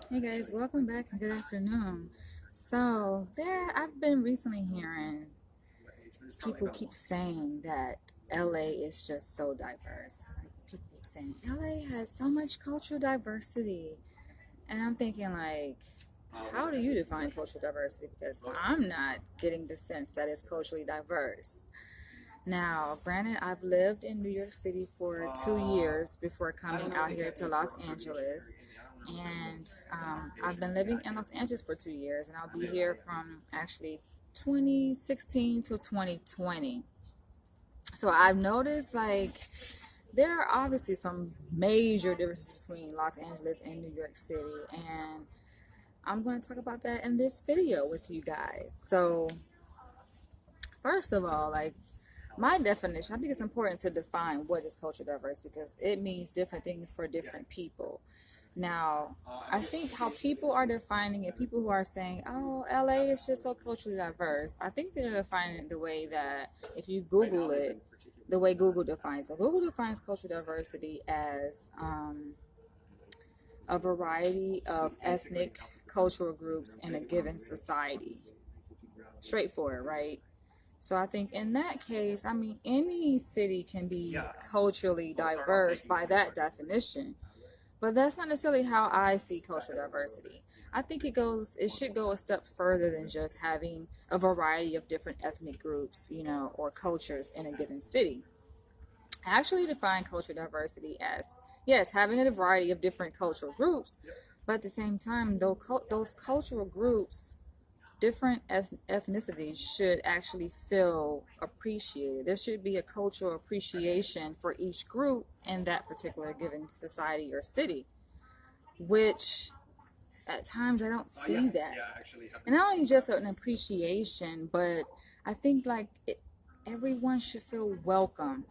Hey guys, welcome back and good afternoon. So, I've been recently hearing people keep saying that LA is just so diverse. Like, people keep saying LA has so much cultural diversity. And I'm thinking, like, how do you define cultural diversity? Because I'm not getting the sense that it's culturally diverse. Now, granted, I've lived in New York City for 2 years before coming out here to Los Angeles. And I've been living in Los Angeles for 2 years, and I'll be here from actually 2016 to 2020. So I've noticed like there are obviously some major differences between Los Angeles and New York City, and I'm going to talk about that in this video with you guys. So, first of all, like my definition, I think it's important to define what is cultural diversity because it means different things for different people. Now, I think how people are defining it, people who are saying, oh, LA is just so culturally diverse, I think they're defining it the way that if you Google it, the way Google defines it. Google defines cultural diversity as a variety of ethnic cultural groups in a given society. Straightforward, right? So I think in that case, I mean, any city can be culturally diverse by that definition. But that's not necessarily how I see cultural diversity. I think it should go a step further than just having a variety of different ethnic groups, or cultures in a given city. I actually define cultural diversity as, yes, having a variety of different cultural groups, but at the same time, those cultural groups, different ethnicities should actually feel appreciated. There should be a cultural appreciation for each group in that particular given society or city, which at times I don't see that. And not only just an appreciation, but I think like everyone should feel welcome.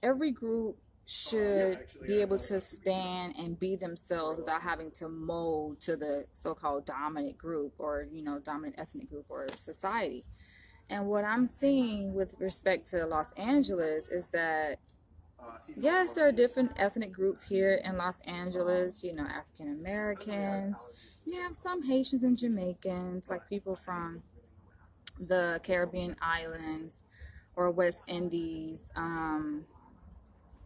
Every group should be able to stand and be themselves without having to mold to the so-called dominant group or dominant ethnic group or society. And what I'm seeing with respect to Los Angeles is that yes, there are different ethnic groups here in Los Angeles, African Americans. You have some Haitians and Jamaicans, like people from the Caribbean islands or West Indies.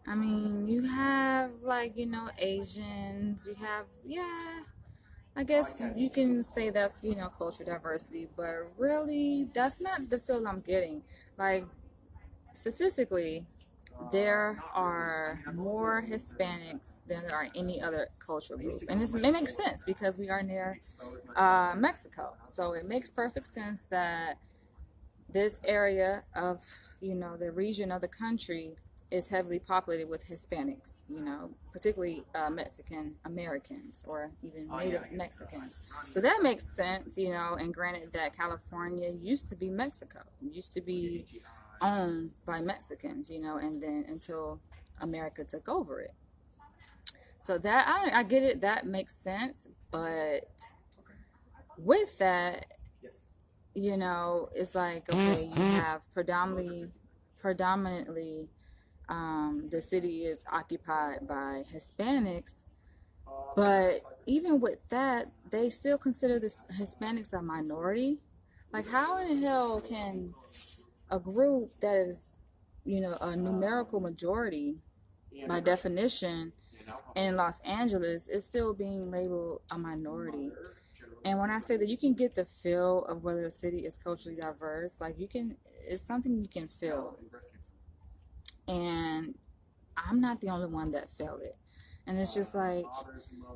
I mean, you have like, Asians, you have, yeah, I guess you can say that's, cultural diversity, but really that's not the feel I'm getting. Like, statistically, there are more Hispanics than there are any other cultural group. And it makes sense because we are near Mexico. So it makes perfect sense that this area of, the region of the country is heavily populated with Hispanics, particularly Mexican Americans or even Native Mexicans. So that makes sense, and granted that California used to be Mexico, used to be owned by Mexicans, and then until America took over it. So that I get it, that makes sense, but with that, it's like okay, you have predominantly the city is occupied by Hispanics, but even with that, they still consider the Hispanics a minority. Like, how in the hell can a group that is, a numerical majority by definition in Los Angeles is still being labeled a minority? And when I say that you can get the feel of whether a city is culturally diverse, like it's something you can feel. And I'm not the only one that felt it. And it's just like,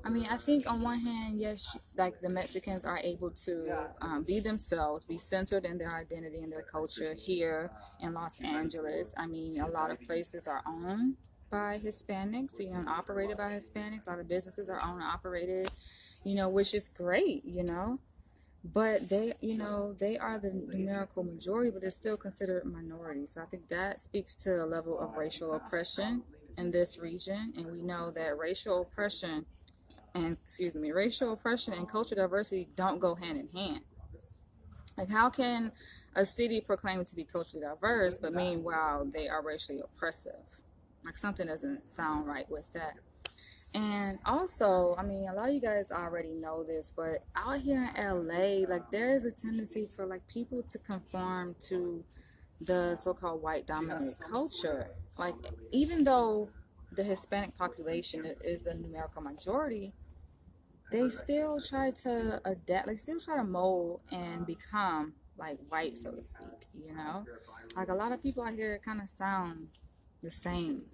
I mean, I think on one hand, yes, like the Mexicans are able to be themselves, be centered in their identity and their culture here in Los Angeles. I mean, a lot of places are owned by Hispanics, and operated by Hispanics. A lot of businesses are owned and operated, which is great, but they are the numerical majority, but they're still considered minorities. So I think that speaks to a level of racial oppression in this region. And we know that racial oppression and cultural diversity don't go hand in hand. Like, how can a city proclaim to be culturally diverse, but meanwhile they are racially oppressive? Like, something doesn't sound right with that. And also, I mean, a lot of you guys already know this, but out here in LA, like there is a tendency for like people to conform to the so-called white dominant culture. Like even though the Hispanic population is the numerical majority, they still try to adapt, like still try to mold and become like white, so to speak, you know? Like a lot of people out here kind of sound the same.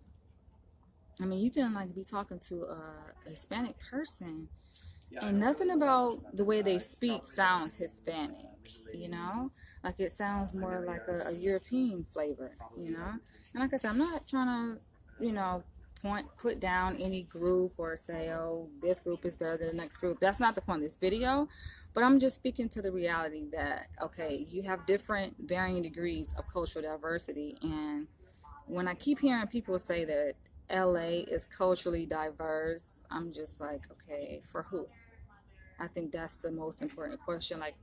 I mean, you can like be talking to a Hispanic person and nothing about the way they speak sounds Hispanic, you know? Like it sounds more like a European flavor, you know? And like I said, I'm not trying to, you know, put down any group or say, oh, this group is better than the next group. That's not the point of this video. But I'm just speaking to the reality that, okay, you have different varying degrees of cultural diversity. And when I keep hearing people say that LA is culturally diverse, I'm just like, okay, for who? I think that's the most important question. Like,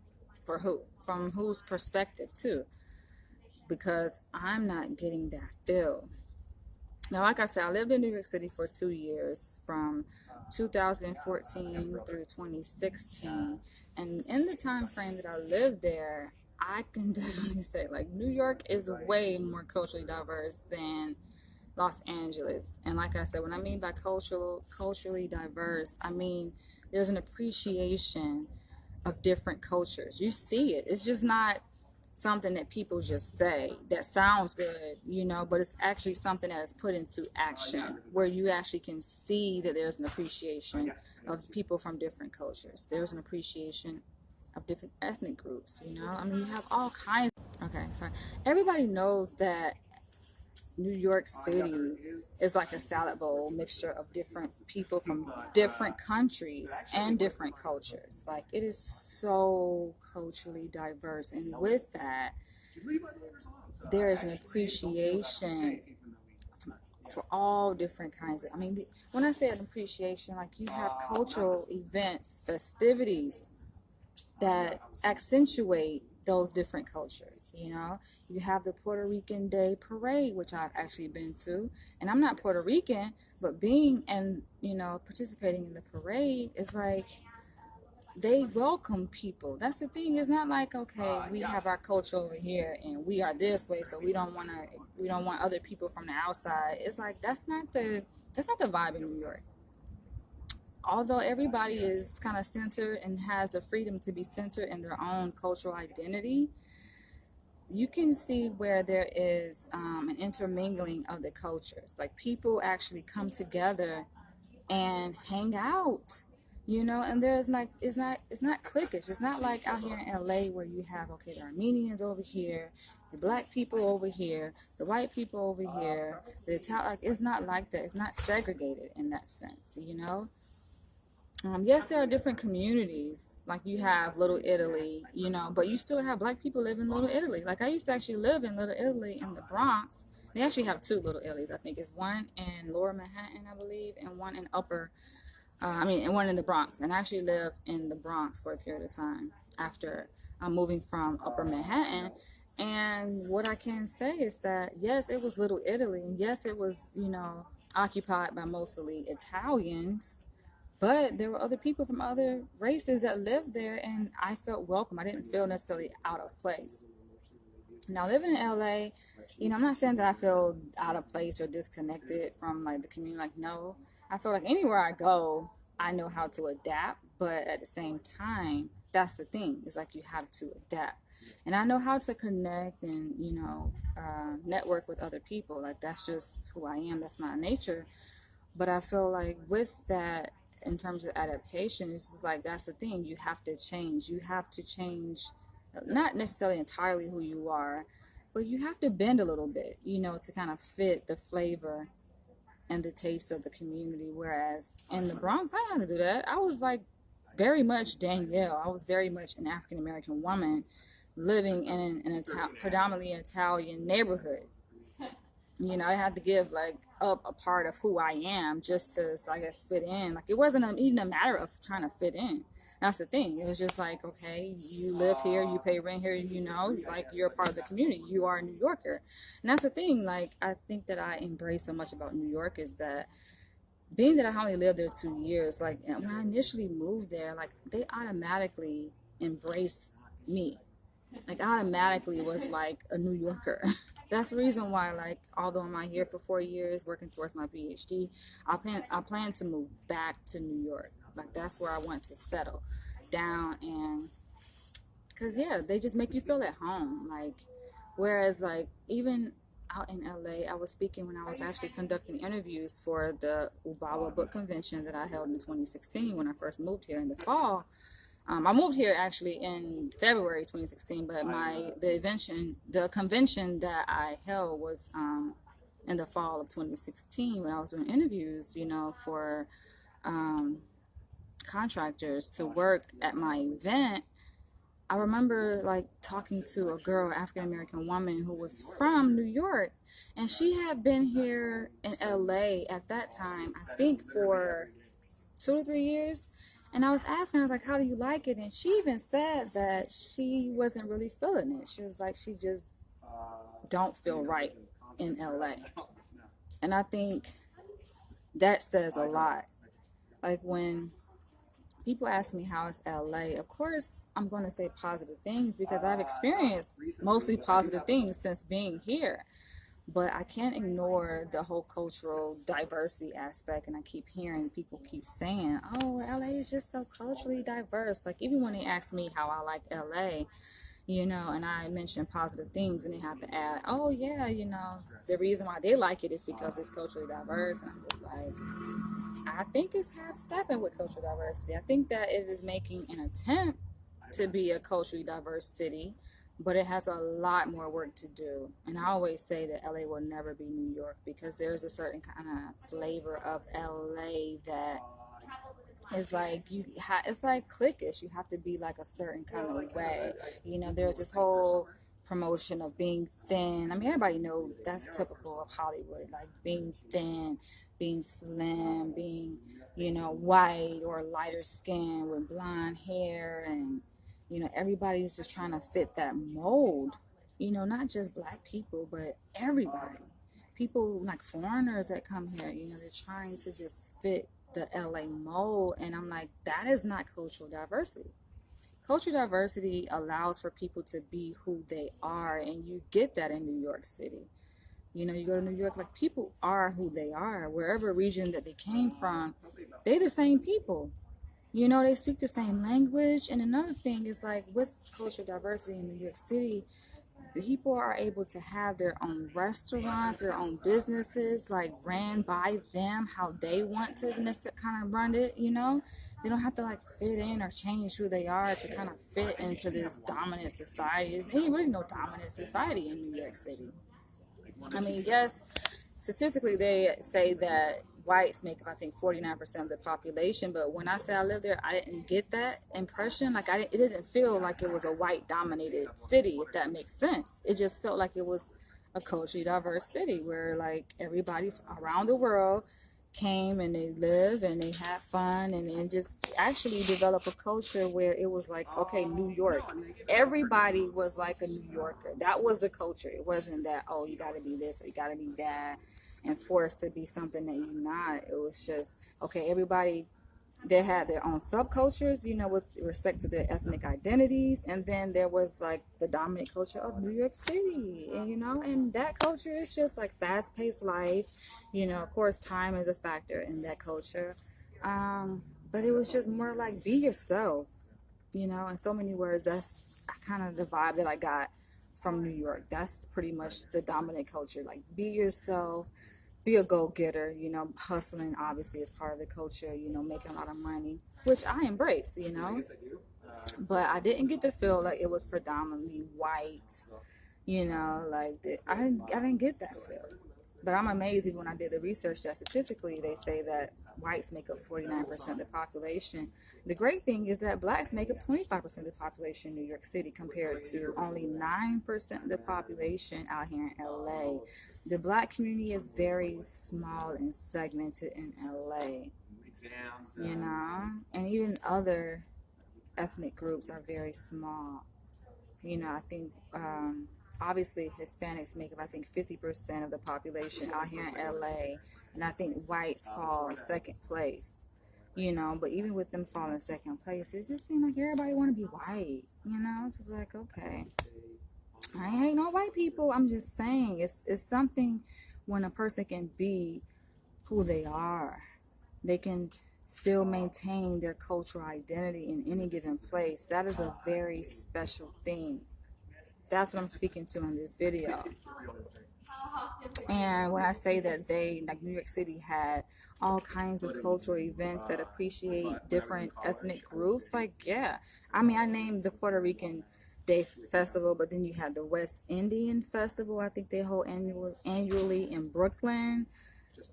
for who? From whose perspective, too? Because I'm not getting that feel. Now, like I said, I lived in New York City for 2 years, from 2014 through 2016. And in the time frame that I lived there, I can definitely say, like, New York is way more culturally diverse than Los Angeles. And like I said, when I mean by culturally diverse, I mean there's an appreciation of different cultures. You see it. It's just not something that people just say that sounds good, you know, but it's actually something that is put into action where you actually can see that there's an appreciation of people from different cultures. There's an appreciation of different ethnic groups, you know. I mean, you have all kinds. Okay, sorry. Everybody knows that New York City is like a salad bowl mixture of different people from different countries and different cultures. Like it is so culturally diverse, and with that, there is an appreciation for all different kinds of. I mean, when I say an appreciation, like you have cultural events, festivities that accentuate those different cultures. You know, you have the Puerto Rican Day Parade, which I've actually been to, and I'm not Puerto Rican, but being and, you know, participating in the parade is like they welcome people. That's the thing. It's not like, okay, we have our culture over here and we are this way, so we don't want other people from the outside. It's like that's not the vibe in New York. Although everybody is kind of centered and has the freedom to be centered in their own cultural identity, you can see where there is an intermingling of the cultures. Like people actually come together and hang out, you know. And there's like it's not cliquish. It's not like out here in LA where you have, okay, the Armenians over here, the black people over here, the white people over here, the Italian. Like it's not like that. It's not segregated in that sense, you know. Yes, there are different communities. Like you have Little Italy, you know, but you still have black people live in Little Italy. Like I used to actually live in Little Italy in the Bronx. They actually have two Little Italies. I think it's one in Lower Manhattan, I believe, and one in and one in the Bronx. And I actually lived in the Bronx for a period of time after moving from Upper Manhattan. And what I can say is that, yes, it was Little Italy. And yes, it was, you know, occupied by mostly Italians. But there were other people from other races that lived there, and I felt welcome. I didn't feel necessarily out of place. Now, living in LA, you know, I'm not saying that I feel out of place or disconnected from like the community. Like, no, I feel like anywhere I go, I know how to adapt. But at the same time, that's the thing. It's like you have to adapt. And I know how to connect and, you know, network with other people. Like, that's just who I am. That's my nature. But I feel like with that, in terms of adaptation, it's just like that's the thing. You have to change. You have to change, not necessarily entirely who you are, but you have to bend a little bit, you know, to kind of fit the flavor and the taste of the community. Whereas in the Bronx, I didn't have to do that. I was like very much Danielle. I was very much an African American woman living in an predominantly Italian neighborhood. You know, I had to give like up a part of who I am just to, I guess, fit in. Like it wasn't even a matter of trying to fit in. That's the thing. It was just like, okay, you live here, you pay rent here, you know, like you're a part of the community. You are a New Yorker. And that's the thing. Like I think that I embrace so much about New York is that being that I only lived there 2 years, like when I initially moved there, like they automatically embraced me. Like I automatically was like a New Yorker. That's the reason why, like, although I'm out here for 4 years working towards my PhD, I plan to move back to New York. Like that's where I want to settle down, and because yeah, they just make you feel at home. Like whereas like even out in LA, I was speaking when I was actually conducting interviews for the Ubawa Book Convention that I held in 2016 when I first moved here in the fall. I moved here actually in February 2016, but the convention that I held was in the fall of 2016 when I was doing interviews, for um, contractors to work at my event. I remember like talking to a girl, African American woman who was from New York, and she had been here in LA at that time, I think for 2 to 3 years. And I was asking her, I was like, how do you like it? And she even said that she wasn't really feeling it. She was like, she just don't feel right in LA. And I think that says a lot. Like when people ask me how is LA, of course I'm going to say positive things because I've experienced mostly positive things since being here. But I can't ignore the whole cultural diversity aspect. And I keep hearing people keep saying, oh, LA is just so culturally diverse. Like even when they ask me how I like LA, and I mention positive things, and they have to add, oh yeah, the reason why they like it is because it's culturally diverse. And I'm just like, I think it's half stepping with cultural diversity. I think that it is making an attempt to be a culturally diverse city, but it has a lot more work to do. And I always say that LA will never be New York because there's a certain kind of flavor of LA that is like it's like cliquish. You have to be like a certain kind of way. There's this whole promotion of being thin. I mean, everybody knows that's typical of Hollywood, like being thin, being slim, being, white or lighter skin with blonde hair. And, everybody's just trying to fit that mold, not just black people, but everybody. People like foreigners that come here, they're trying to just fit the LA mold. And I'm like, that is not cultural diversity. Cultural diversity allows for people to be who they are, and you get that in New York City. You go to New York, like people are who they are, wherever region that they came from, they the same people. They speak the same language. And another thing is like with cultural diversity in New York City, people are able to have their own restaurants, their own businesses, like ran by them how they want to kind of run it. They don't have to like fit in or change who they are to kind of fit into this dominant society. There ain't really no dominant society in New York City. I mean, yes, statistically they say that whites make up, I think, 49% of the population. But when I say I lived there, I didn't get that impression. Like it didn't feel like it was a white dominated city, if that makes sense. It just felt like it was a culturally diverse city where like everybody around the world came and they lived and they had fun and just actually develop a culture where it was like, okay, New York. Everybody was like a New Yorker. That was the culture. It wasn't that, oh, you got to be this or you got to be that and forced to be something that you're not. It was just, okay, everybody, they had their own subcultures, with respect to their ethnic identities. And then there was like the dominant culture of New York City, and that culture is just like fast paced life. Of course, time is a factor in that culture. But it was just more like be yourself, in so many words. That's kind of the vibe that I got from New York. That's pretty much the dominant culture. Like be yourself, be a go-getter, hustling obviously is part of the culture, making a lot of money, which I embrace, but I didn't get to feel like it was predominantly white, like I didn't get that feel. But I'm amazed even when I did the research that statistically they say that whites make up 49% of the population. The great thing is that blacks make up 25% of the population in New York City compared to only 9% of the population out here in LA. The black community is very small and segmented in LA, and even other ethnic groups are very small. I think obviously Hispanics make up, I think, 50% of the population out here in LA, and I think whites fall second place. But even with them falling second place, it just seemed like everybody want to be white. It's just like, okay, I ain't hate no white people. I'm just saying, it's something when a person can be who they are. They can still maintain their cultural identity in any given place. That is a very special thing. That's what I'm speaking to in this video. And when I say that like New York City had all kinds of cultural events that appreciate different ethnic groups, like, yeah. I mean, I named the Puerto Rican Day Festival, but then you had the West Indian Festival. I think they hold annually in Brooklyn.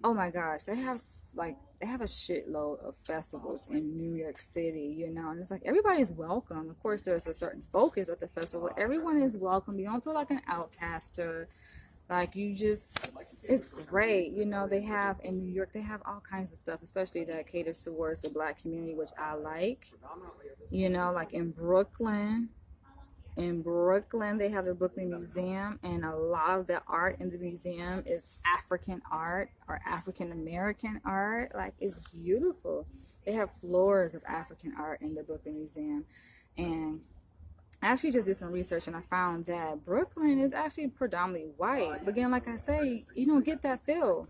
Oh my gosh, they have a shitload of festivals in New York City, and it's like everybody's welcome. Of course, there's a certain focus at the festival. Everyone is welcome. You don't feel like an outcaster. Like, it's great. They have in New York, they have all kinds of stuff, especially that caters towards the Black community, which I like. Like in Brooklyn. In Brooklyn, they have the Brooklyn Museum, and a lot of the art in the museum is African art or African American art. Like, it's beautiful. They have floors of African art in the Brooklyn Museum. And I actually just did some research, and I found that Brooklyn is actually predominantly white. But again, like I say, you don't get that feel.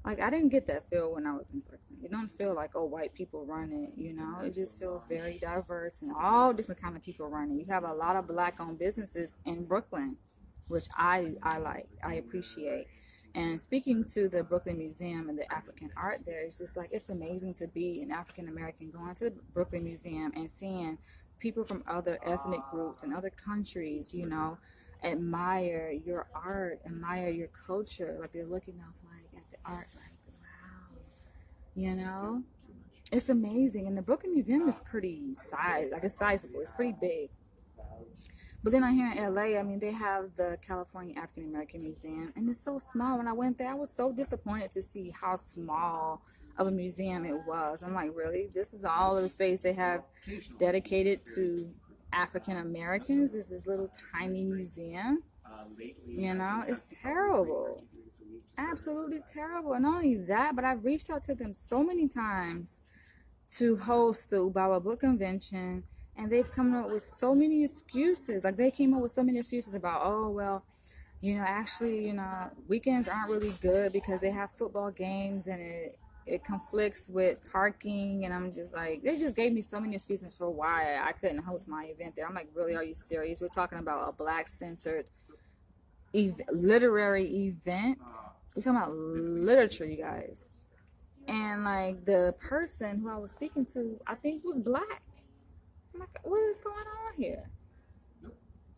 Like, I didn't get that feel when I was in Brooklyn. It don't feel like, oh, white people run it, It just feels very diverse and all different kind of people run it. You have a lot of Black-owned businesses in Brooklyn, which I like, I appreciate. And speaking to the Brooklyn Museum and the African art there, it's just like, it's amazing to be an African-American going to the Brooklyn Museum and seeing people from other ethnic groups and other countries, admire your art, admire your culture. Like, they're looking up at the art, like, wow, it's amazing. And the Brooklyn Museum is it's sizable, it's pretty big. But then out here in LA, I mean, they have the California African American Museum, and it's so small. When I went there, I was so disappointed to see how small of a museum it was. I'm like, really? This is all of the space they have dedicated to African Americans? Is this little tiny museum? It's terrible. Absolutely terrible. And not only that, but I've reached out to them so many times to host the Ubawa Book Convention, and they've come up with so many excuses. Like, they came up with so many excuses about, oh, well, actually, weekends aren't really good because they have football games and it conflicts with parking. And I'm just like, they just gave me so many excuses for why I couldn't host my event there. I'm like, really, are you serious? We're talking about a Black-centered literary event. We're talking about literature, you guys. And like, the person who I was speaking to, I think was Black. I'm like, what is going on here?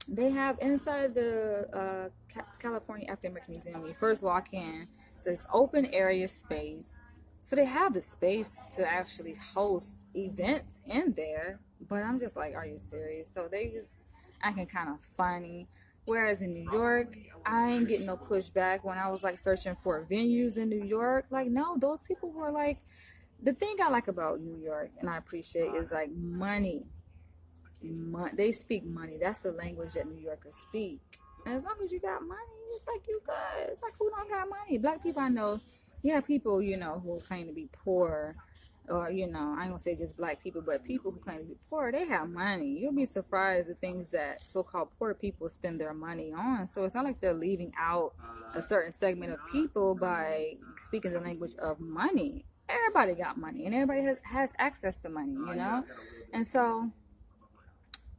They have inside the California African American Museum, when you first walk in, this open area space. So they have the space to actually host events in there. But I'm just like, are you serious? So they just acting kind of funny. Whereas in New York, I ain't getting no pushback when I was like searching for venues in New York. Like, no, those people were like, the thing I like about New York and I appreciate is like money. They speak money. That's the language that New Yorkers speak. And as long as you got money, it's like you good. It's like, who don't got money? Black people, I know, you have people, who claim to be poor. Or, I ain't gonna say just Black people, but people who claim to be poor, they have money. You'll be surprised at things that so-called poor people spend their money on. So it's not like they're leaving out a certain segment of people by speaking the language of money. Everybody got money, and everybody has access to money, And so,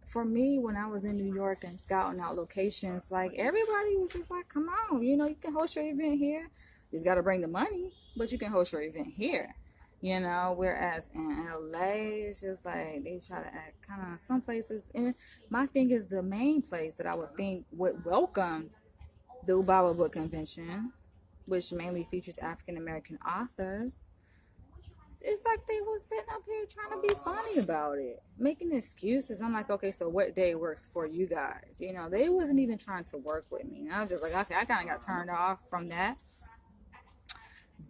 for me, when I was in New York and scouting out locations, like, everybody was just like, come on, you can host your event here. You just got to bring the money, but you can host your event here. Whereas in LA, it's just like they try to act kind of some places. And my thing is, the main place that I would think would welcome the Ubawa Book Convention, which mainly features African American authors, it's like they was sitting up here trying to be funny about it, making excuses. I'm like, okay, so what day works for you guys? They wasn't even trying to work with me. And I was just like, okay, I kind of got turned off from that.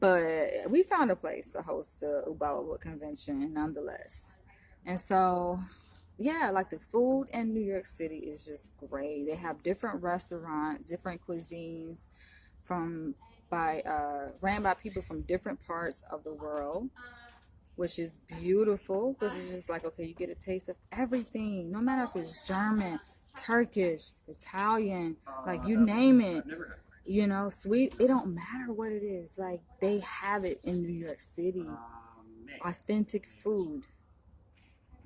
But we found a place to host the Ubawa Book Convention nonetheless. And so, yeah, like the food in New York City is just great. They have different restaurants, different cuisines from by ran by people from different parts of the world, which is beautiful because it's just like, okay, you get a taste of everything, no matter if it's German, Turkish, Italian, like you name it, you know, sweet, it don't matter what it is. Like they have it in New York City. Authentic food.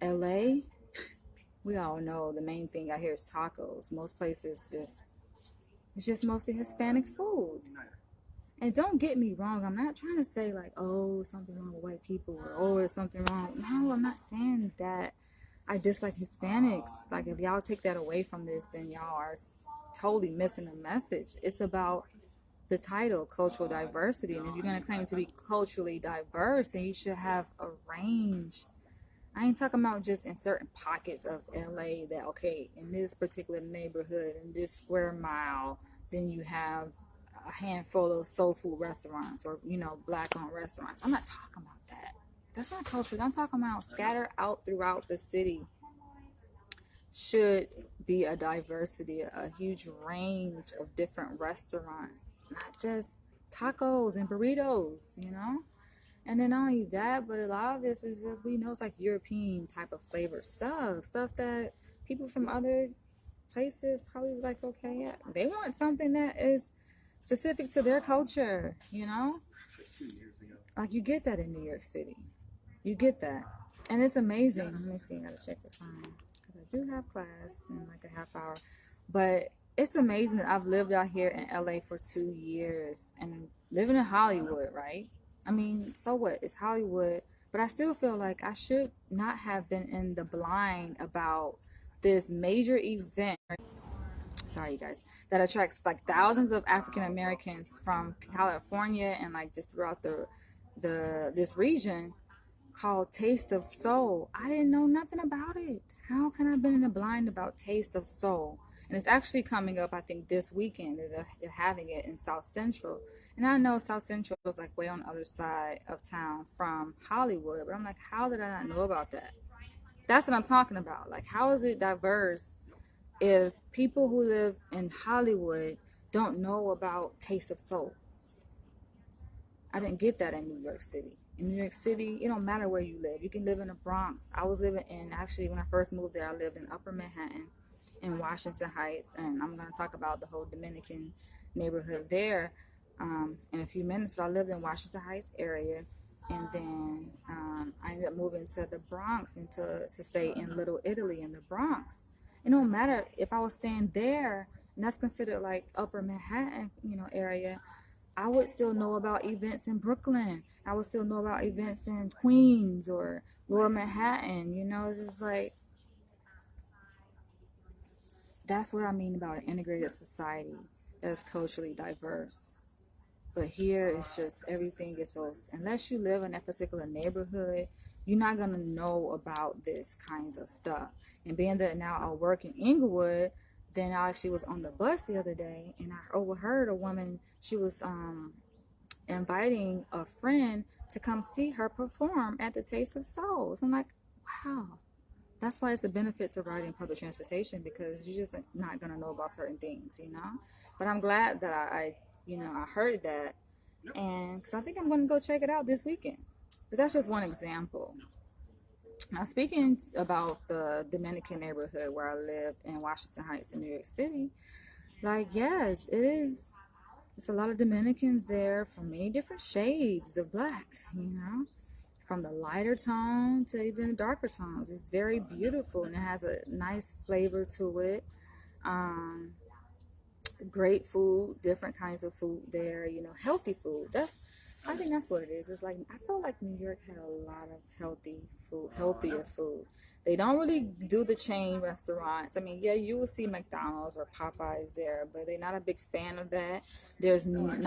LA, we all know the main thing out here is tacos. Most places just, it's just mostly Hispanic food. And don't get me wrong, I'm not trying to say like, oh, something wrong with white people or oh, there's something wrong. No, I'm not saying that I dislike Hispanics. Like if y'all take that away from this, then y'all are totally missing the message. It's about the title, cultural diversity. And if you're going to claim to be culturally diverse, then you should have a range. I ain't talking about just in certain pockets of LA that, okay, in this particular neighborhood, in this square mile, then you have a handful of soul food restaurants or, you know, black owned restaurants. I'm not talking about that. That's not culture. I'm talking about scattered out throughout the city should be a diversity, a huge range of different restaurants, not just tacos and burritos, you know? And then not only that, but a lot of this is just, we know it's like European type of flavor stuff that people from other places probably like, okay, yeah, they want something that is specific to their culture, you know? Like you get that in New York City. You get that. And it's amazing. Let me see, I gotta check the time. Because I do have class in like a half hour. But it's amazing that I've lived out here in LA for 2 years and living in Hollywood, right? I mean, so what? It's Hollywood. But I still feel like I should not have been in the blind about this major event. Sorry, you guys, that attracts like thousands of African Americans from California and like just throughout the this region called Taste of Soul. I didn't know nothing about it. How can I have been in the blind about Taste of Soul? And it's actually coming up, I think, this weekend. They're having it in South Central. And I know South Central is like way on the other side of town from Hollywood. But I'm like, how did I not know about that? That's what I'm talking about. Like, how is it diverse if people who live in Hollywood don't know about Taste of Soul? I didn't get that in New York City. In New York City, it don't matter where you live. You can live in the Bronx. I was living in, actually, when I first moved there, I lived in Upper Manhattan in Washington Heights. And I'm going to talk about the whole Dominican neighborhood there in a few minutes. But I lived in Washington Heights area. And then I ended up moving to the Bronx and to stay in Little Italy in the Bronx. It don't matter if I was staying there, and that's considered like Upper Manhattan, you know, area. I would still know about events in Brooklyn. I would still know about events in Queens or Lower Manhattan. You know, it's just like, that's what I mean about an integrated society that's culturally diverse. But here it's just everything is so, unless you live in that particular neighborhood, you're not gonna know about this kinds of stuff. And being that now I work in Inglewood, then I actually was on the bus the other day and I overheard a woman, she was inviting a friend to come see her perform at the Taste of Souls. I'm like, wow. That's why it's a benefit to riding public transportation, because you're just not gonna know about certain things, you know. But I'm glad that I heard that, and because I think I'm gonna go check it out this weekend. But that's just one example. Now, speaking about the Dominican neighborhood where I live in Washington Heights in New York City, like yes, it is. It's a lot of Dominicans there from many different shades of black, you know, from the lighter tone to even the darker tones. It's very beautiful and it has a nice flavor to it. Um, Great food, different kinds of food there, you know, healthy food. I think that's what it is. It's like, I feel like New York had a lot of healthy food, healthier food. They don't really do the chain restaurants. I mean, yeah, you will see McDonald's or Popeyes there, but they're not a big fan of that. There's not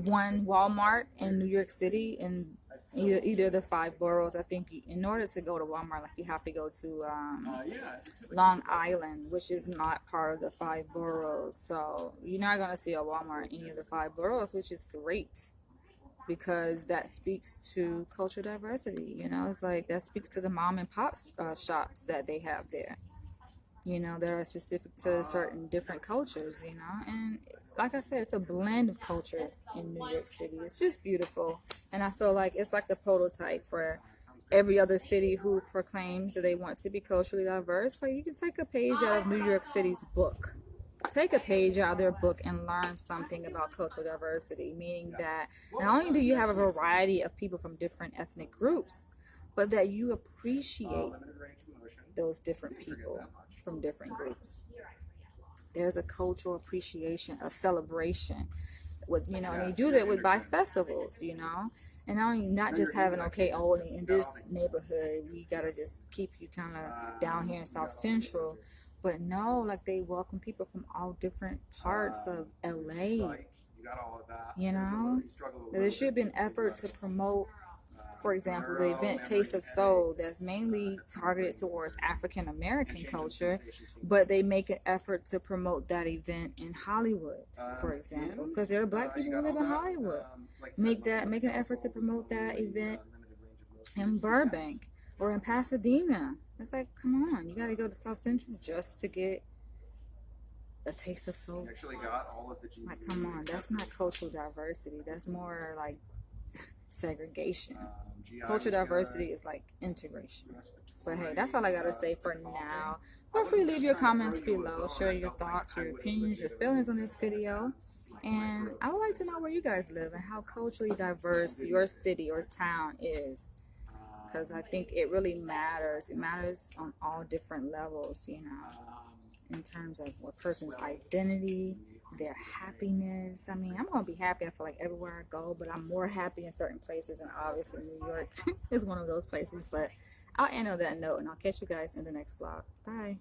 one Walmart in New York City in either of the 5 boroughs. I think in order to go to Walmart, like you have to go to Long Island, which is not part of the 5 boroughs. So you're not gonna see a Walmart in any of the 5 boroughs, which is great because that speaks to cultural diversity. You know, it's like that speaks to the mom and pop shops that they have there. You know, that are specific to certain different cultures, you know. And like I said, it's a blend of culture in New York City. It's just beautiful. And I feel like it's like the prototype for every other city who proclaims that they want to be culturally diverse. Like, you can take a page out of New York City's book. Take a page out of their book and learn something about cultural diversity, meaning that not only do you have a variety of people from different ethnic groups, but that you appreciate those different people from different groups. There's a cultural appreciation, a celebration with, you know, and they do that with by festivals, you know. And not just having, okay, oh, in this neighborhood we gotta just keep you kind of down here in South Central, but no, like they welcome people from all different parts of LA. You know, there should be an effort to promote, for example, the event Taste of Soul, that's mainly targeted towards African American culture, but they make an effort to promote that event in Hollywood, for example, because there are black people who live in Hollywood. Make an effort to promote that event in Burbank or in Pasadena. It's like, come on, you got to go to South Central just to get a Taste of Soul. Like, come on, that's not cultural diversity. That's more like segregation. Cultural diversity is like integration. But hey, that's all I gotta say for now. Feel free to leave your comments below, share your thoughts, your opinions, your feelings on this video. And I would like to know where you guys live and how culturally diverse your city or town is, because I think it really matters. It matters on all different levels, you know, in terms of a person's identity, their happiness. I mean, I'm gonna be happy, I feel like, everywhere I go, but I'm more happy in certain places, and obviously New York is one of those places. But I'll end on that note, and I'll catch you guys in the next vlog. Bye.